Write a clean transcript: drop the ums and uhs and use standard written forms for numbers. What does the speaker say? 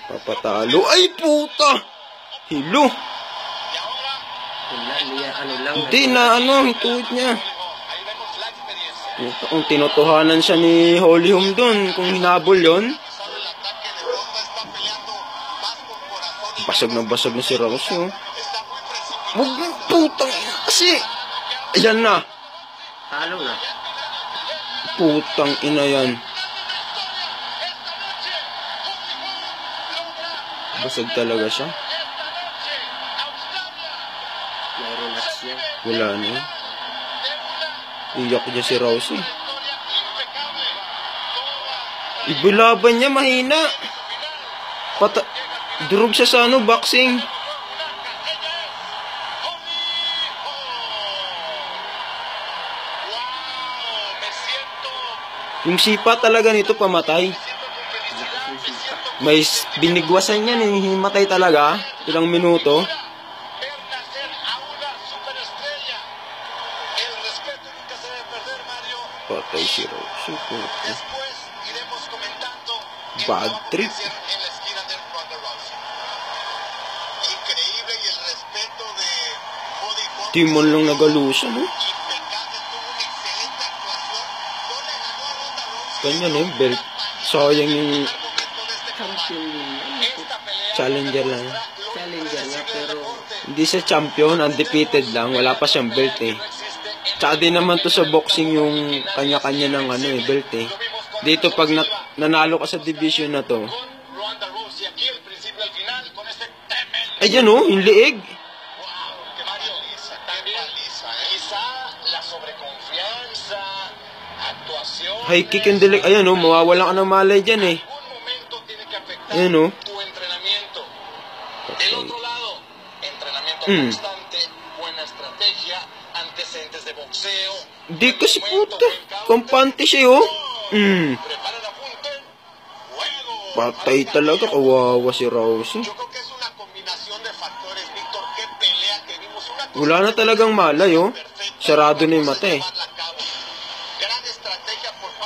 Papatalo. Ay, puta! Hilo! Hindi na, yung tuhod niya. Kung tinutuhanan siya ni Holly Holm doon, kung hinabol yon, basag na si Rouse, oh. Huwag yung putang ina kasi. Ayan na. Talo na. Putang ina yan. Basag talaga siya. Relax niya. Wala na. Iyak niya si Rouse, eh. Ibulaban niya, mahina. Durog siya sa boxing. Yung sipa talaga nito pamatay. May binigwasan yan, himatay talaga. Ilang minuto. Patay si Rose. Bad trip. Timon lang nagalusa, no? Ganyan belt. Sayang yung challenger lang. Challenger nga, pero hindi siya champion, undefeated lang. Wala pa siyang belt, eh. Tsaka din naman to sa boxing yung kanya-kanya ng belt, eh. Dito pag nanalo ka sa division na to. Ayan, yung liig. High kick and delay. Ayan, mawawala ka ng malay dyan, eh. Ayan, Del otro lado, entrenamiento constante, buena estrategia, antecedentes de boxeo. Di kasi puta. Kampante siya, Prepara el apunte. Juego. Patay talaga. Kawawa si Rousey. Yo creo que es una combinación de factores, Víctor. Qué pelea que vimos. Wala na talagang malay, Sarado na yung mata, eh.